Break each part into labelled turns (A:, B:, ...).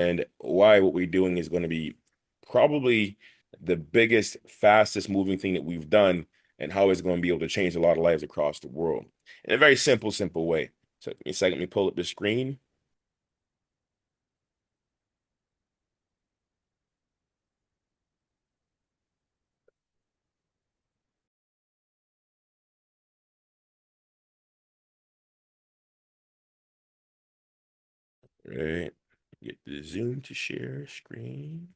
A: and why what we're doing is going to be probably the biggest, fastest moving thing that we've done, and how it's going to be able to change a lot of lives across the world in a very simple way. So give me a second, let me pull up the screen. Right. Get the Zoom to share screen.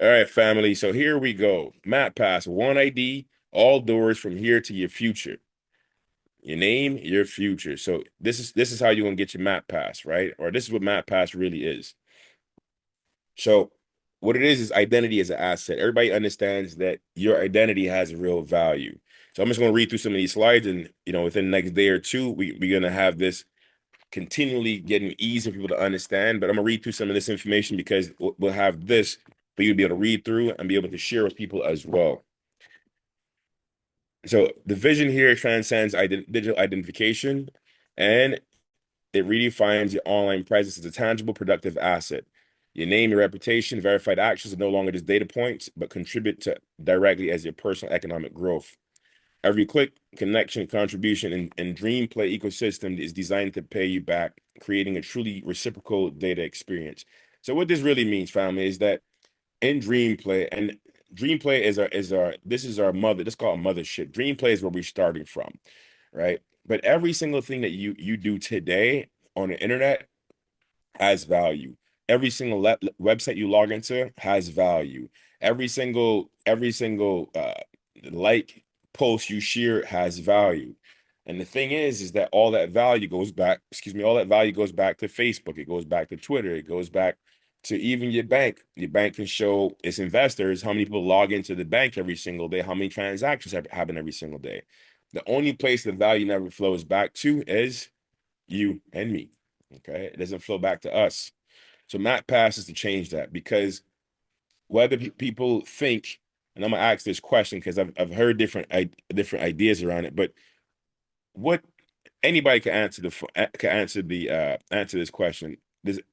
A: All right, family. So here we go. MapPass, one ID, all doors from here to your future. Your name, your future. So this is how you're gonna get your MapPass, right? Or this is what MapPass really is. So what it is identity as an asset. Everybody understands that your identity has a real value. So I'm just gonna read through some of these slides, and within the next day or two, we're gonna have this continually getting easier for people to understand. But I'm gonna read through some of this information because we'll have this for you to be able to read through and be able to share with people as well. So the vision here transcends digital identification, and it redefines your online presence as a tangible, productive asset. Your name, your reputation, verified actions are no longer just data points, but contribute to directly as your personal economic growth. Every click, connection, contribution, and Dream Play ecosystem is designed to pay you back, creating a truly reciprocal data experience. So what this really means, family, is that in Dream Play, and Dream Play is our this is our mother. This is called mothership. Dream Play is where we're starting from, right? But every single thing that you do today on the internet has value. Every single website you log into has value. Every single like post you share has value. And the thing is that all that value goes back, excuse me, all that value goes back to Facebook. It goes back to Twitter. It goes back to even your bank. Your bank can show its investors how many people log into the bank every single day, how many transactions happen every single day. The only place the value never flows back to is you and me. Okay. It doesn't flow back to us. So Matt passes to change that, because whether people think, and I'm gonna ask this question because I've heard different ideas around it, but what anybody can answer answer this question.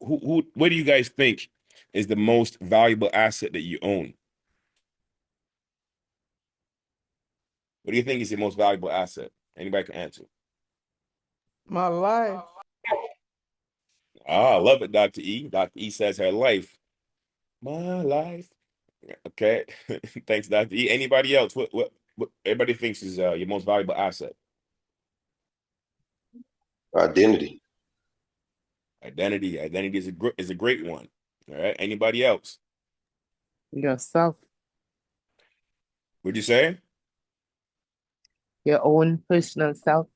A: Who what do you guys think is the most valuable asset that you own? What do you think is the most valuable asset? Anybody can answer.
B: My life.
A: Ah, I love it, Dr. E. Dr. E says her life. My life. Okay. Thanks, Dr. E. Anybody else? What everybody thinks is your most valuable asset?
C: Identity.
A: Identity. Identity is a great one. All right. Anybody else?
B: Yourself.
A: Would you say?
B: Your own personal self.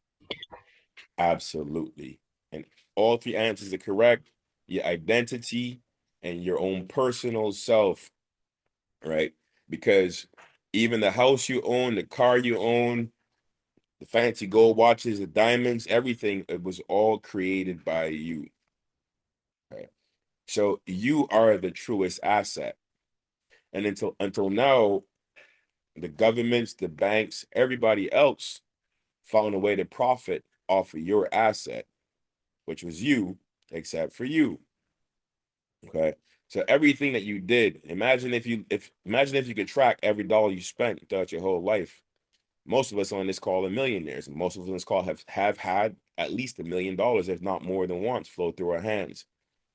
A: Absolutely. And all three answers are correct. Your identity and your own personal self, right? Because even the house you own, the car you own, the fancy gold watches, the diamonds, everything, it was all created by you. Right? So you are the truest asset. And until now, the governments, the banks, everybody else found a way to profit off of your asset, which was you, except for you. Okay. So everything that you did, imagine if you could track every dollar you spent throughout your whole life. Most of us on this call are millionaires. Most of us on this call have had at least $1 million, if not more than once, flow through our hands.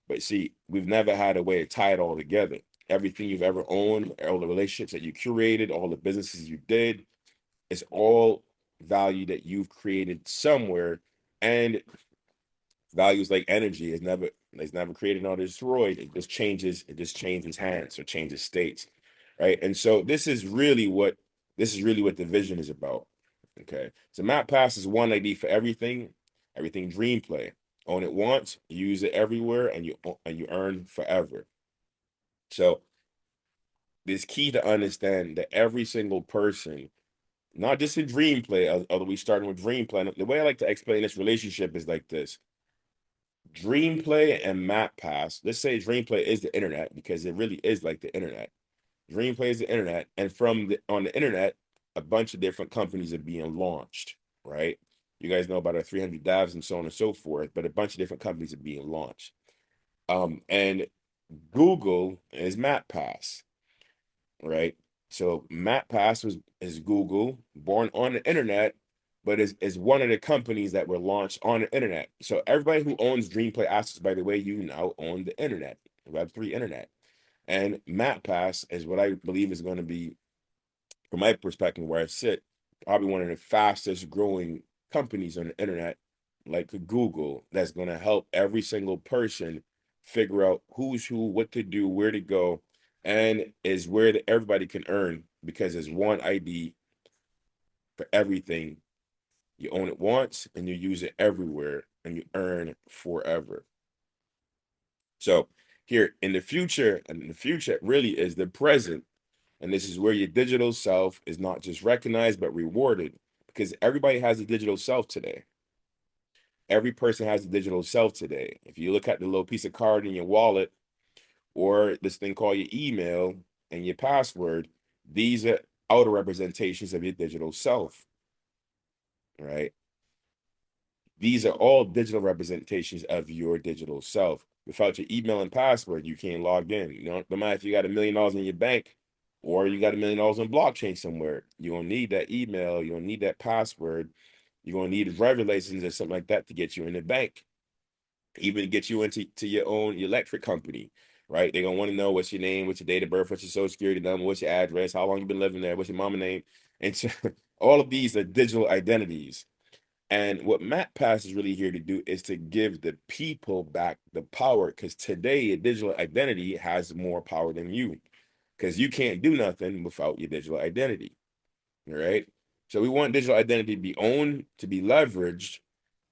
A: But see, we've never had a way to tie it all together. Everything you've ever owned, all the relationships that you curated, all the businesses you did, it's all value that you've created somewhere. And values like energy is never created nor destroyed. It just changes hands or changes states, right? And so this is really what the vision is about. Okay. So MapPass is one ID for everything dream play. Own it once, use it everywhere, and you earn forever. So it's key to understand that every single person, not just in dream play, although we starting with dream play. The way I like to explain this relationship is like this. Dream play and MapPass. Let's say dream play is the internet because it really is like the internet. Dream play is the internet, and on the internet, a bunch of different companies are being launched, right? You guys know about our 300 devs and so on and so forth, but a bunch of different companies are being launched. And Google is MapPass, right? So MapPass is Google, born on the internet, but is one of the companies that were launched on the internet. So everybody who owns DreamPlay assets, by the way, you now own the internet, Web3 internet. And MapPass is what I believe is going to be, from my perspective, where I sit, probably one of the fastest growing companies on the internet, like Google, that's going to help every single person figure out who's who, what to do, where to go, and is where everybody can earn because there's one ID for everything. You own it once and you use it everywhere and you earn forever. So here in the future, it really is the present. And this is where your digital self is not just recognized, but rewarded because everybody has a digital self today. Every person has a digital self today. If you look at the little piece of card in your wallet or this thing called your email and your password, these are outer representations of your digital self, right? These are all digital representations of your digital self. Without your email and password, you can't log in. You know, no matter if you got $1 million in your bank or you got $1 million on blockchain somewhere, you don't need that email, you don't need that password. You're gonna need driver license or something like that to get you in the bank, even get you into your own electric company, right? They're gonna want to know what's your name, what's your date of birth, what's your social security number, what's your address, how long you been living there, what's your mama name, and so, all of these are digital identities. And what MapPass is really here to do is to give the people back the power because today a digital identity has more power than you because you can't do nothing without your digital identity. All right. So we want digital identity to be owned, to be leveraged,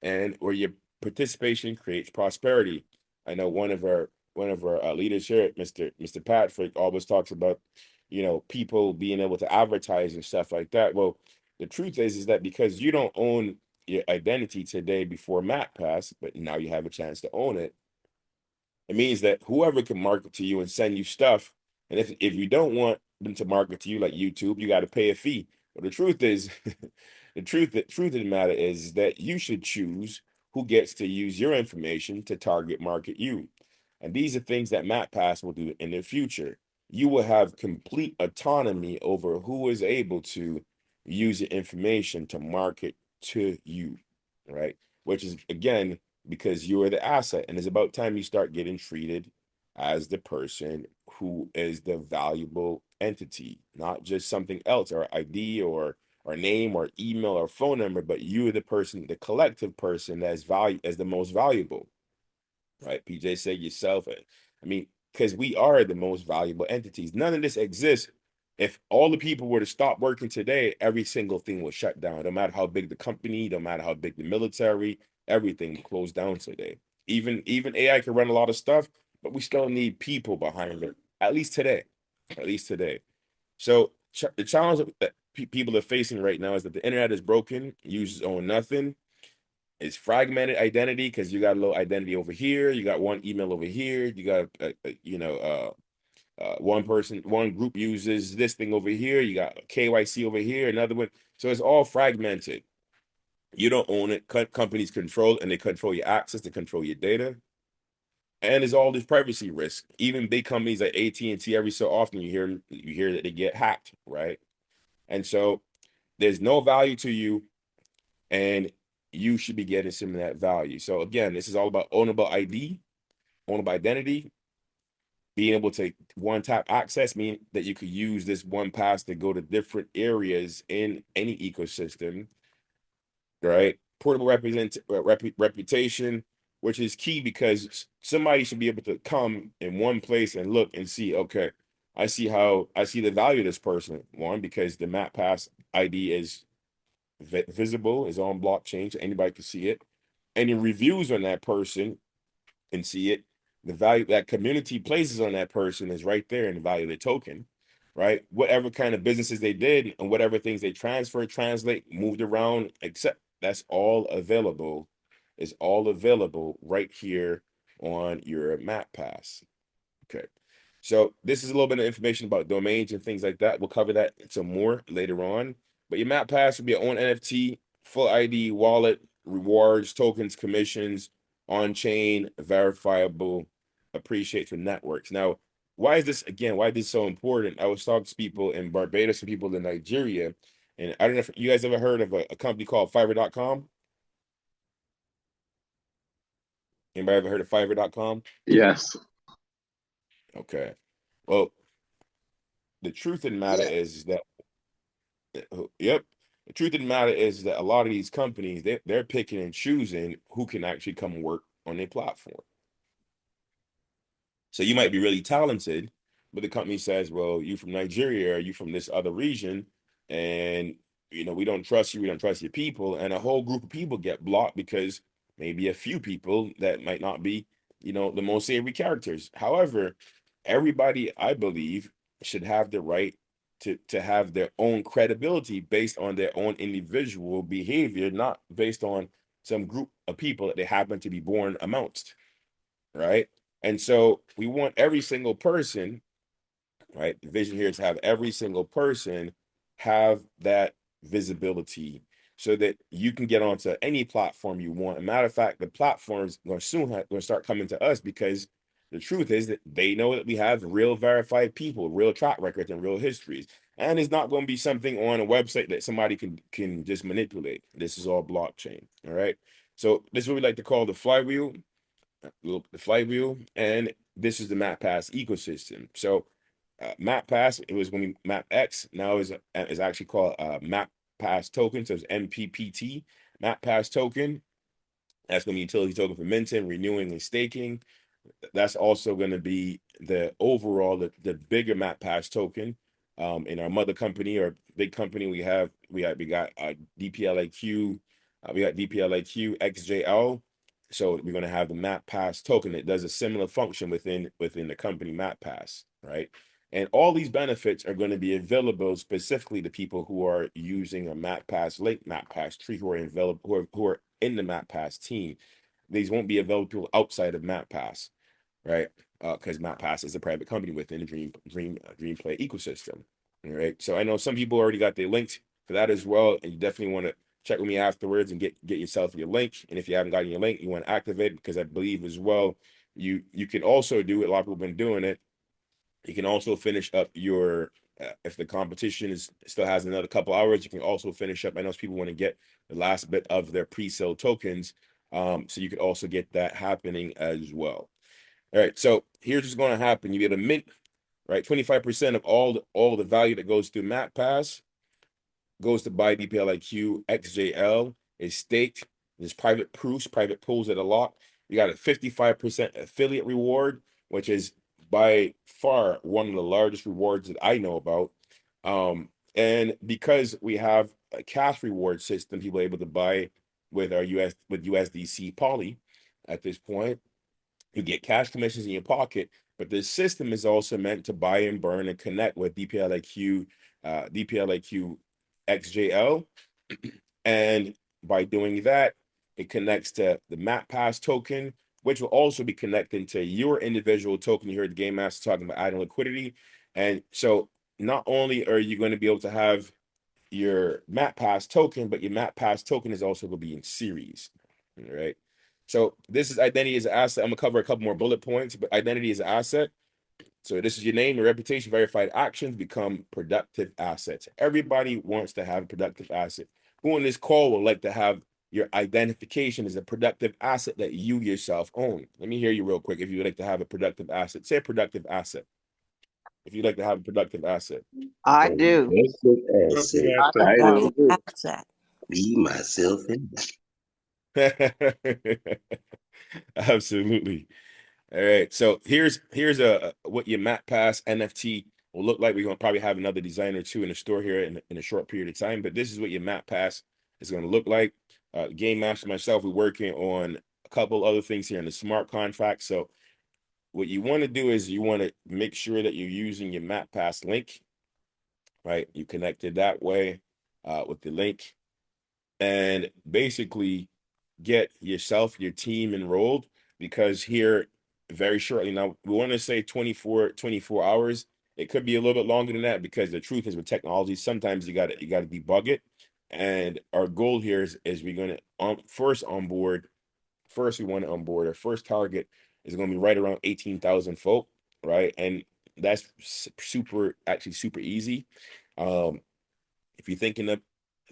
A: and where your participation creates prosperity. I know one of our leaders here, Mr. Patrick, always talks about, people being able to advertise and stuff like that. Well, the truth is that because you don't own your identity today before MapPass, but now you have a chance to own it, it means that whoever can market to you and send you stuff, and if you don't want them to market to you like YouTube, you got to pay a fee. But the truth is, the truth of the matter is that you should choose who gets to use your information to target market you. And these are things that MapPass will do in the future. You will have complete autonomy over who is able to use your information to market to you, right? Which is again because you are the asset. And it's about time you start getting treated as the person who is the valuable entity, not just something else or ID or name or email or phone number, but you are the person, the collective person that's value as the most valuable, right? PJ said yourself. I mean, because we are the most valuable entities. None of this exists. If all the people were to stop working today, every single thing will shut down. No matter how big the company, no matter how big the military, everything will close down today. Even AI can run a lot of stuff, but we still need people behind it. At least today. At least today. So the challenge that people are facing right now is that the internet is broken, users own nothing, it's fragmented identity because you got a little identity over here, you got one email over here, you got one person, one group uses this thing over here, you got KYC over here, another one. So it's all fragmented. You don't own it. Companies control and they control your access, they control your data, and there's all this privacy risk. Even big companies like AT&T, every so often you hear that they get hacked, right? And so there's no value to you, and you should be getting some of that value. So again, this is all about ownable ID, ownable identity, being able to one tap access, meaning that you could use this one pass to go to different areas in any ecosystem. right? Portable reputation, which is key because somebody should be able to come in one place and look and see, okay, I see the value of this person. One, because the MapPass ID is visible, is on blockchain, so anybody can see it. Any reviews on that person and see it. The value that community places on that person is right there in the value of the token, right? Whatever kind of businesses they did and whatever things they transferred, translate, moved around, except that's all available, is all available right here on your map pass. Okay. So this is a little bit of information about domains and things like that. We'll cover that some more later on. But your map pass will be your own NFT, full ID, wallet, rewards, tokens, commissions, on-chain, verifiable, appreciate for networks. Now, why is this again? Why is this so important? I was talking to people in Barbados and people in Nigeria, and I don't know if you guys ever heard of a company called Fiverr.com. Anybody ever heard of Fiverr.com?
C: Yes.
A: Okay. Well, the truth of the matter
B: Yeah.
A: is that yep. The truth of the matter is that a lot of these companies, they're picking and choosing who can actually come work on their platform. So you might be really talented, but the company says, well, you from Nigeria, or you from this other region, and we don't trust you, we don't trust your people, and a whole group of people get blocked because maybe a few people that might not be, the most savory characters. However, everybody, I believe, should have the right to have their own credibility based on their own individual behavior, not based on some group of people that they happen to be born amongst, right? And so we want every single person, right? The vision here is to have every single person have that visibility so that you can get onto any platform you want. As a matter of fact, the platforms are soon going to start coming to us because the truth is that they know that we have real verified people, real track records, and real histories. And it's not going to be something on a website that somebody can just manipulate. This is all blockchain. All right. So this is what we like to call the flywheel, the flywheel, and this is the MapPass ecosystem. So MapPass, it was when we MapX, now is actually called MapPass token. So it's MPPT, MapPass token. That's going to be utility token for minting, renewing, and staking. That's also going to be the overall the bigger MapPass token. In our mother company or big company, we got DPLAQ, we got DPLAQ XJL. So we're going to have the MapPass token that does a similar function within the company MapPass, right? And all these benefits are going to be available specifically to people who are using a MapPass link, MapPass tree, who are available, who are in the MapPass team. These won't be available outside of MapPass, right? Because MapPass is a private company within the Dream Play ecosystem. All right. So I know some people already got their links for that as well, and you definitely want to check with me afterwards and get yourself your link. And if you haven't gotten your link, you want to activate it because I believe as well you can also do it. A lot of people have been doing it. You can also finish up your if the competition is still has another couple hours, you can also finish up. I know people want to get the last bit of their pre-sale tokens, so you could also get that happening as well. All right, so here's what's going to happen. You get a mint, right? 25% of all the value that goes through MapPass goes to buy DPLIQ XJL is staked. There's private proofs, private pools that are locked. You got a 55% affiliate reward, which is by far one of the largest rewards that I know about. And because we have a cash reward system, people are able to buy with our USDC Poly at this point. You get cash commissions in your pocket, but the system is also meant to buy and burn and connect with DPLAQ XJL. And by doing that, it connects to the MapPass token, which will also be connecting to your individual token. You heard the Game Master talking about adding liquidity. And so not only are you going to be able to have your MapPass token, but your MapPass token is also going to be in series. All right. So this is identity as an asset. I'm gonna cover a couple more bullet points, but identity as an asset. So this is your name, your reputation, verified actions become productive assets. Everybody wants to have a productive asset. Who on this call would like to have your identification as a productive asset that you yourself own? Let me hear you real quick. If you would like to have a productive asset, say a productive asset. If you'd like to have a productive asset.
C: I do.
D: Productive
A: Productive
D: asset.
B: I
A: asset.
C: I
B: don't
C: do.
B: know.
E: Productive asset.
C: Me, myself, and
A: Absolutely. All right. So here's a what your MapPass NFT will look like. We're gonna probably have another designer too in the store here in a short period of time. But this is what your MapPass is gonna look like. Game Master myself, we're working on a couple other things here in the smart contract. So what you want to do is you want to make sure that you're using your MapPass link, right? You connect it that way with the link, and basically get yourself, your team enrolled because here very shortly now, we want to say 24 hours. It could be a little bit longer than that because the truth is with technology, sometimes you got to debug it. And our goal here is we're going to first we want to onboard our first target is going to be right around 18,000 folk, right? And that's actually super easy. Um, if you're thinking of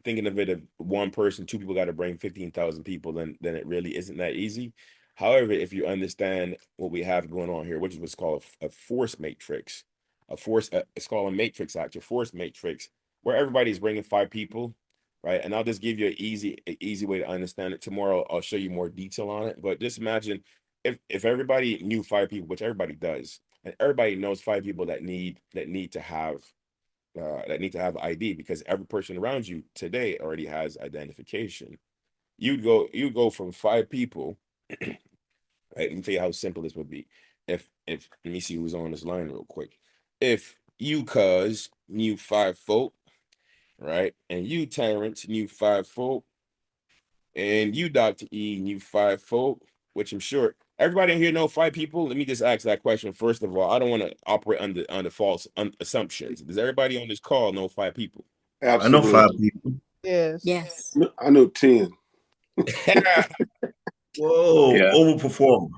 A: it of one person, two people got to bring 15,000 people, then it really isn't that easy. However, if you understand what we have going on here, which is what's called a force matrix, it's called a matrix actually, force matrix, where everybody's bringing five people, right? And I'll just give you an easy way to understand it. Tomorrow, I'll show you more detail on it. But just imagine if everybody knew five people, which everybody does, and everybody knows five people that need to have ID because every person around you today already has identification. You go from five people, right? Let me tell you how simple this would be. If let me see who's on this line real quick. If you cuz knew five folk, right? And you Terrence knew five folk, and you Dr. E knew five folk, which I'm sure everybody in here know five people. Let me just ask that question first of all. I don't want to operate under false assumptions. Does everybody on this call know five people?
D: I know five
C: absolutely.
D: people.
B: Yes.
E: Yes.
F: I know 10.
D: Whoa,
C: Yeah,
D: overperformer.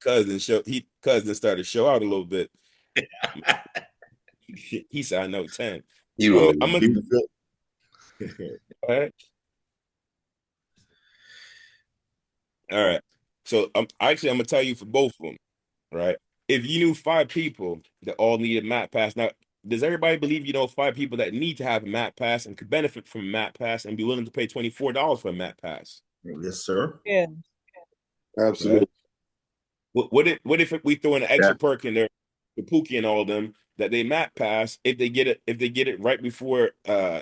A: Cousin started to show out a little bit. He said, "I know 10."
C: you
A: I'm
C: wrong.
A: I'm gonna
D: People feel
A: all right. All right. So I'm gonna tell you for both of them, right? If you knew five people that all needed map pass, now does everybody believe you know five people that need to have a map pass and could benefit from a map pass and be willing to pay $24 for a map pass?
D: yes, sir.
B: Yeah.
A: Right?
F: Absolutely.
A: What if we throw in an
C: Yeah.
A: extra perk in there, the Pookie and all of them that they map pass if they get it right before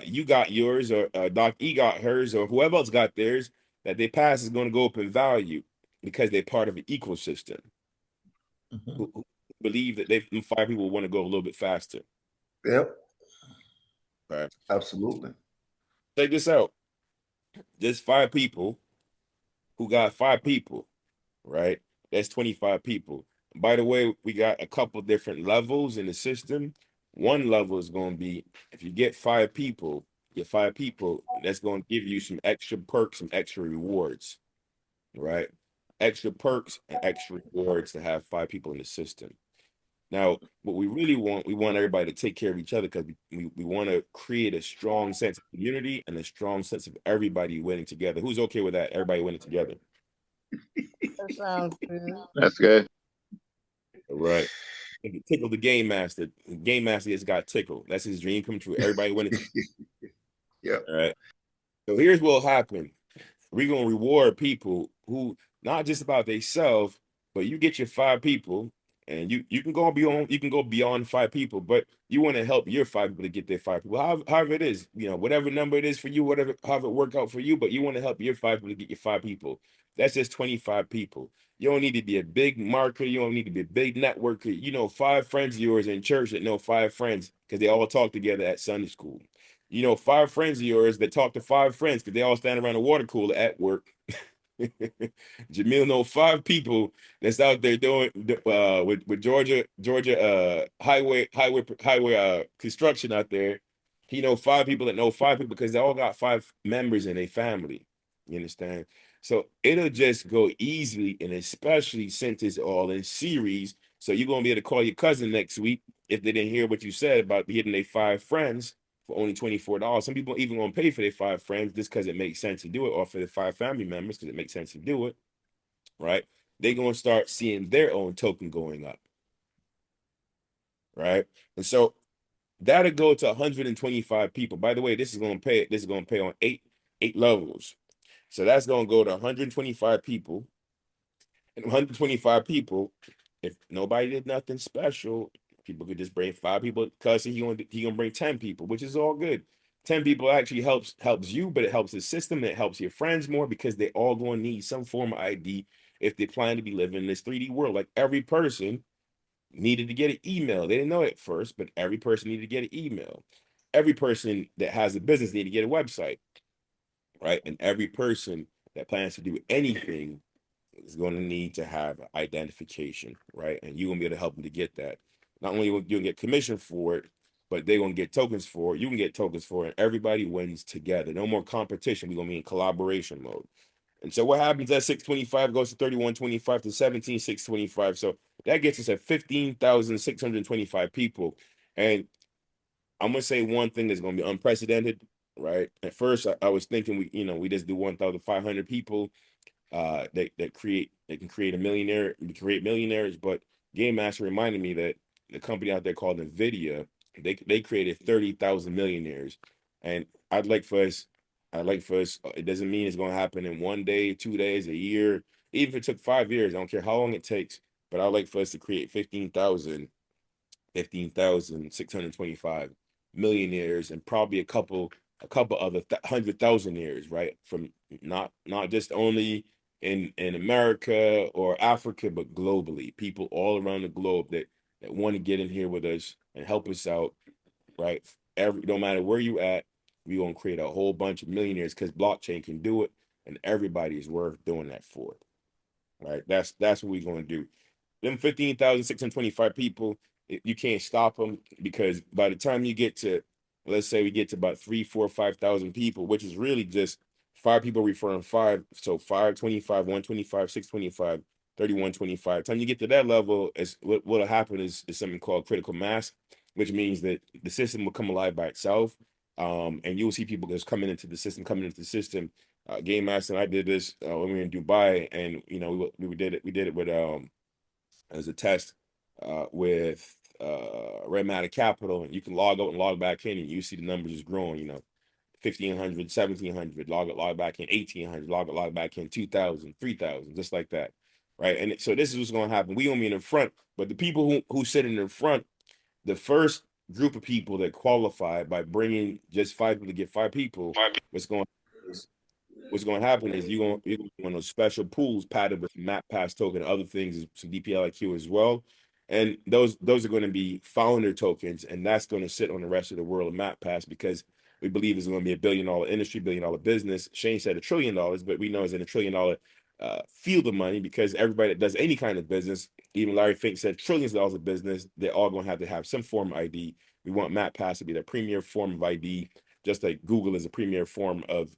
A: you got yours or Doc E got hers or whoever else got theirs, that they pass is going to go up in value because they're part of an ecosystem.
D: Mhm.
A: Who believe that them five people want to go a little bit faster.
D: Yep,
A: Right.
D: absolutely.
A: Check this out. There's five people who got five people, right? That's 25 people. By the way, we got a couple different levels in the system. One level is going to be if you get five people, that's going to give you some extra perks, some extra rewards, right? Extra perks and extra rewards to have five people in the system. Now, what we really want, we want everybody to take care of each other because we want to create a strong sense of community and a strong sense of everybody winning together. Who's okay with that? Everybody winning together.
B: That sounds good.
C: That's good.
A: Right. Tickle the game master. Game master just got tickled. That's his dream come true. Everybody winning.
D: Yep.
A: All right. So here's what'll happen. We're gonna reward people who not just about themselves, but you get your five people, and you can go beyond five people, but you want to help your five people to get their five people. However it is, whatever number it is for you, whatever however it work out for you, but you want to help your five people to get your five people. That's just 25 people. You don't need to be a big marketer. You don't need to be a big networker. You know, five friends of yours in church that know five friends because they all talk together at Sunday school. You know, five friends of yours that talk to five friends because they all stand around a water cooler at work. Jamil know five people that's out there doing with Georgia highway construction out there. He know five people that know five people because they all got five members in a family. You understand? So it'll just go easily, and especially since it's all in series. So you're gonna be able to call your cousin next week if they didn't hear what you said about getting their five friends for only $24. Some people even gonna pay for their five friends just because it makes sense to do it, or for the five family members because it makes sense to do it, right? They're gonna start seeing their own token going up, right? And so That'll go to 125 people. By the way, this is going to pay on eight levels. So that's going to go to 125 people. And 125 people, if nobody did nothing special, people could just bring 5 people. Cause he gonna bring 10 people, which is all good. 10 people actually helps you, but it helps the system. And it helps your friends more because they all gonna need some form of ID if they plan to be living in this 3D world. Like every person needed to get an email. They didn't know it at first, but every person needed to get an email. Every person that has a business needed to get a website, right? And every person that plans to do anything is going to need to have identification, right? And you're going to be able to help them to get that. Not only will you get commission for it, but they're going to get tokens for it. You can get tokens for it. And everybody wins together. No more competition. We're going to be in collaboration mode. And so what happens at 625 goes to 3125 to 17,625. So that gets us at 15,625 people. And I'm going to say one thing that's going to be unprecedented, right? At first, I was thinking we just do 1,500 people that can create create millionaires. But Game Master reminded me that the company out there called Nvidia, they created 30,000 millionaires. And I'd like for us, it doesn't mean it's going to happen in 1 day, 2 days, a year. Even if it took 5 years, I don't care how long it takes, but I'd like for us to create 15,625 millionaires, and probably a couple other 100,000 right? From not just only in America or Africa, but globally, people all around the globe that want to get in here with us and help us out, right? No matter where you at, we gonna create a whole bunch of millionaires because blockchain can do it, and everybody is worth doing that for, right? That's what we're gonna do. Them 15,625 people, you can't stop them, because by the time you get to, let's say we get to about 3, 4, 5,000 people, which is really just 5 people referring 5. So 525, 125, 625, 3125. Time you get to that level, is what'll happen is something called critical mass, which means that the system will come alive by itself. And you'll see people just coming into the system. Game Master and I did this when we were in Dubai, and we did it with as a test with Red Matter Capital, and you can log out and log back in, and you see the numbers is growing. 1,500, 1,700, log back in 1,800, log back in 2,000, 3,000, just like that, right? And so this is what's going to happen. We gonna be in the front, but the people who sit in the front, the first group of people that qualify by bringing just 5 people to get 5 people, what's going what's going to happen is you're going to one of those special pools padded with MapPass token and other things, some DPLIQ as well. And those are going to be founder tokens, and that's going to sit on the rest of the world of MapPass, because we believe it's going to be a $1 billion industry, $1 billion business. Shane said $1 trillion, but we know it's in a $1 trillion field of money, because everybody that does any kind of business, even Larry Fink said trillions of dollars of business, they're all going to have some form of ID. We want MapPass to be the premier form of ID, just like Google is a premier form of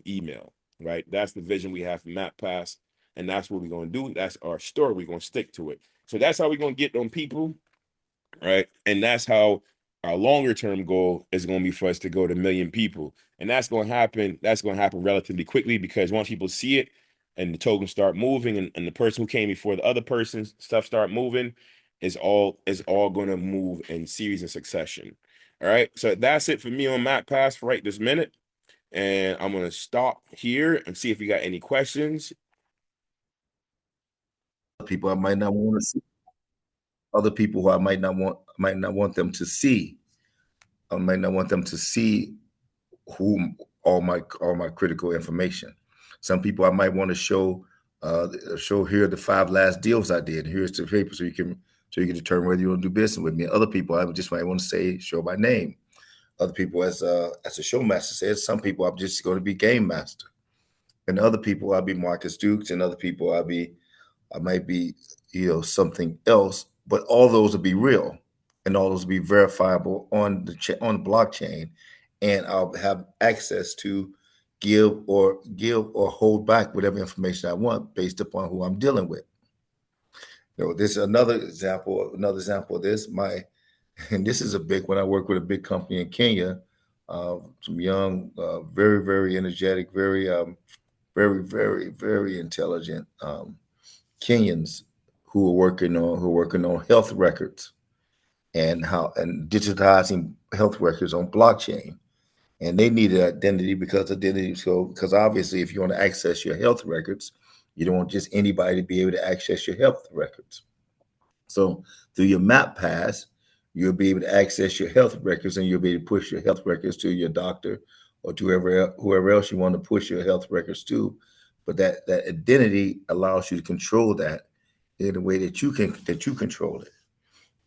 A: email, right? That's the vision we have for MapPass, and that's what we're going to do. That's our story. We're going to stick to it. So that's how we're going to get them people, right? And that's how our longer term goal is going to be for us to go to 1 million people. And that's going to happen. That's going to happen relatively quickly, because once people see it and the tokens start moving, and the person who came before the other person's stuff start moving, is all going to move in series and succession. All right. So that's it for me on MapPass for right this minute. And I'm going to stop here and see if you got any questions.
D: People I might not want to see. Other people who I might not want them to see. I might not want them to see who all my critical information. Some people I might want to show here are the 5 last deals I did. Here's the paper, so you can determine whether you want to do business with me. Other people I just might want to say show by name. Other people, as a show master says, some people I'm just going to be game master, and other people I'll be Marcus Dukes, and other people I might be something else. But all those will be real, and all those will be verifiable on the blockchain, and I'll have access to give or hold back whatever information I want based upon who I'm dealing with. This is another example. Another example of this. And this is a big one. I work with a big company in Kenya. Some young, very, very energetic, very, very, very intelligent Kenyans who are working on health records. and digitizing health records on blockchain. And they needed identity because obviously if you want to access your health records, you don't want just anybody to be able to access your health records. So through your MapPass, you'll be able to access your health records, and you'll be able to push your health records to your doctor or to whoever else you want to push your health records to. But that identity allows you to control that in a way that you control it,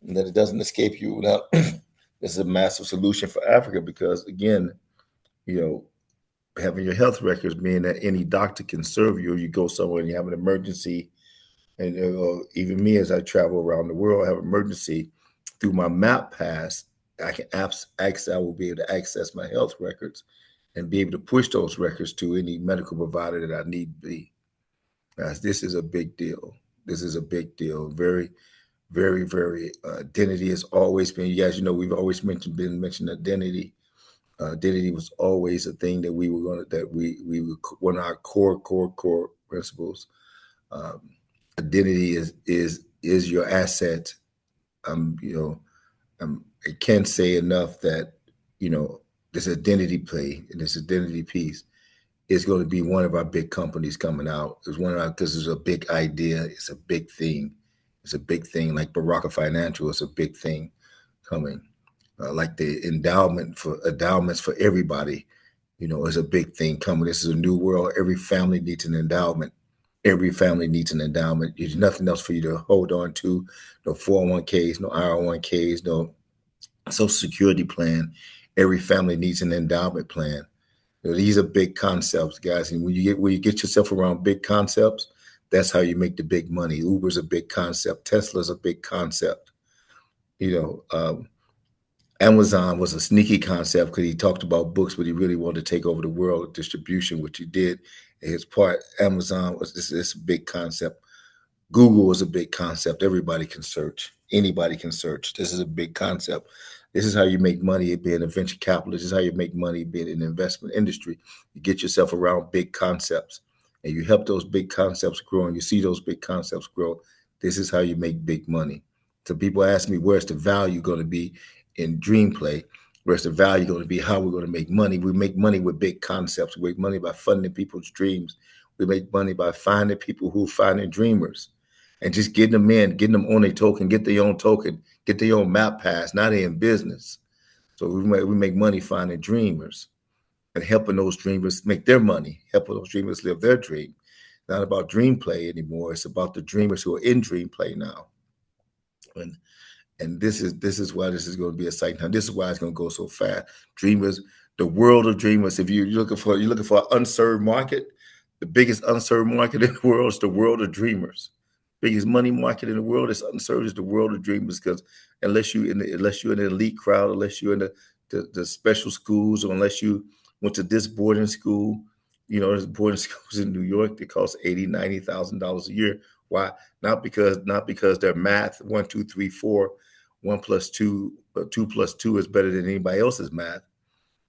D: and that it doesn't escape you. Without this is a massive solution for Africa because again, you know, having your health records mean that any doctor can serve you, or you go somewhere and you have an emergency. And even me, as I travel around the world, I have emergency through my MapPass. I will be able to access my health records and be able to push those records to any medical provider that I need to be. This is a big deal. This is a big deal. Very, very, very. Identity has always been. You guys, we've always been mentioned identity. Identity was always a thing that we were going to we were one of our core principles. Identity is your asset. I can't say enough that this identity play and this identity piece is going to be one of our big companies coming out. It's one of our because it's a big idea. It's a big thing. It's a big thing. Like Baraka Financial is a big thing coming. Like the endowments for everybody, is a big thing coming. This is a new world. Every family needs an endowment. Every family needs an endowment. There's nothing else for you to hold on to. No 401ks, no IR1ks, no Social Security plan. Every family needs an endowment plan. These are big concepts, guys. And when you get yourself around big concepts, that's how you make the big money. Uber's a big concept. Tesla's a big concept. Amazon was a sneaky concept because he talked about books, but he really wanted to take over the world of distribution, which he did. His part, Amazon was this big concept. Google was a big concept. Everybody can search. Anybody can search. This is a big concept. This is how you make money being a venture capitalist. This is how you make money being in the investment industry. You get yourself around big concepts and you help those big concepts grow and you see those big concepts grow. This is how you make big money. So people ask me, where's the value going to be in dream play? Where's the value going to be? How we're going to make money? We make money with big concepts. We make money by funding people's dreams. We make money by finding people who are finding dreamers and just getting them in, getting them on a token, get their own token, get their own MapPass. Now they're in business. So we make money finding dreamers and helping those dreamers make their money, helping those dreamers live their dream. Not about dream play anymore. It's about the dreamers who are in dream play now. And this is why this is going to be exciting time. This is why it's going to go so fast. Dreamers, the world of dreamers. If you're looking for an unserved market, the biggest unserved market in the world is the world of dreamers. Biggest money market in the world is unserved is the world of dreamers. Because unless you're in the elite crowd, unless you're in the special schools, or unless you went to this boarding school, there's boarding schools in New York that cost $80,000-$90,000 a year. Why? Not because they're math 1, 2, 3, 4. 1 + 2, 2 + 2 is better than anybody else's math.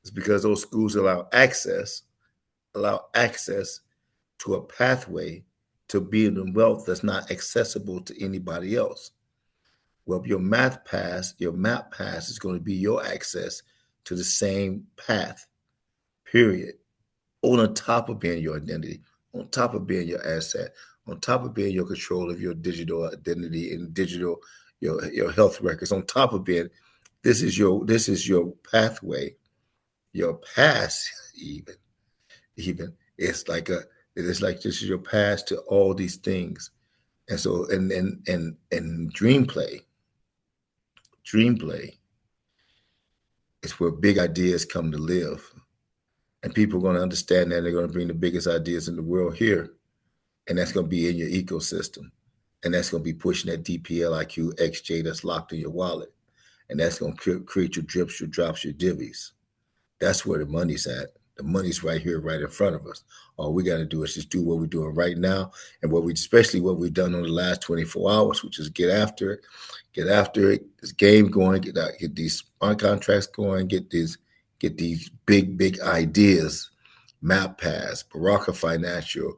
D: It's because those schools allow access to a pathway to building wealth that's not accessible to anybody else. Well, your MapPass is going to be your access to the same path, period. On top of being your identity, on top of being your asset, on top of being your control of your digital identity and your health records, on top of being this is your pathway, your pass even it's like this is your pass to all these things. And so and dream play is where big ideas come to live. And people are going to understand that they're going to bring the biggest ideas in the world here. And that's going to be in your ecosystem. And that's going to be pushing that DPLIQ XJ that's locked in your wallet. And that's going to create your drips, your drops, your divvies. That's where the money's at. The money's right here, right in front of us. All we got to do is just do what we're doing right now, and especially what we've done on the last 24 hours, which is get after it, this game going, get these smart contracts going, get these big ideas, MapPass, Baraka Financial,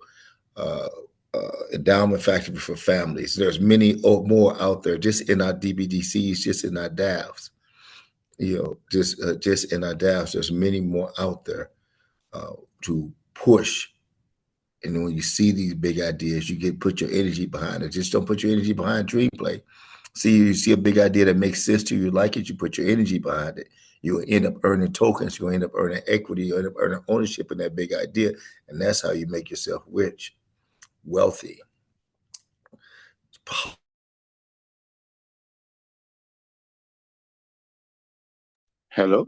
D: endowment factory for families. There's many more out there just in our DBDCs, just in our DAVs. Just in our DAVs, there's many more out there to push. And then when you see these big ideas, you put your energy behind it. Just don't put your energy behind dream play. You see a big idea that makes sense to you, you like it, you put your energy behind it. You'll end up earning tokens, you'll end up earning equity, you'll end up earning ownership in that big idea. And that's how you make yourself rich, wealthy.
C: Hello.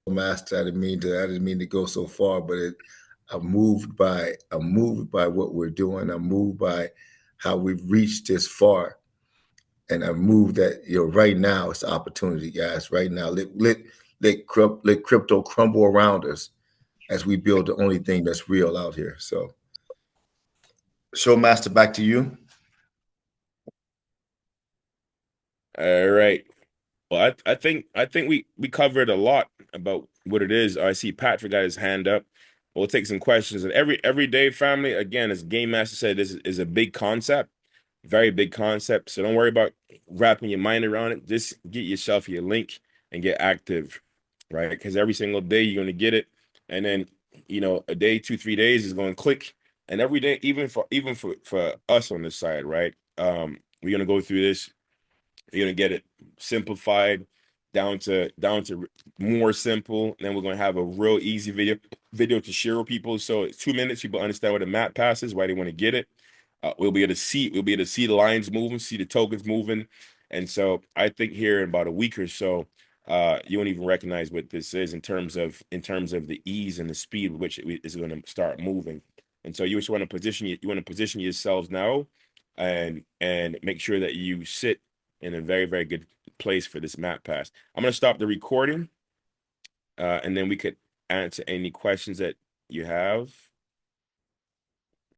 D: Master, I didn't mean to go so far, but I'm moved by what we're doing. I'm moved by how we've reached this far. And I'm moved that right now it's the opportunity, guys. Right now, let crypto crumble around us as we build the only thing that's real out here. So, Showmaster, back to you.
A: All right. Well, I think we covered a lot about what it is. I see Patrick got his hand up. We'll take some questions. And every day, family, again, as Game Master said, this is a big concept, very big concept. So don't worry about wrapping your mind around it. Just get yourself your link and get active, right? Because every single day you're going to get it, and then a day, 2, 3 days is going to click, and every day, even for us on this side, right? We're going to go through this. You're gonna get it simplified down to more simple. And then we're gonna have a real easy video to share with people. So it's 2 minutes. People understand what a map pass is, why they want to get it. We'll be able to see the lines moving, see the tokens moving. And so I think here in about a week or so, you won't even recognize what this is in terms of the ease and the speed with which it is going to start moving. And so you just want to position yourselves now, and make sure that you sit in a very, very good place for this map pass. I'm going to stop the recording, and then we could answer any questions that you have.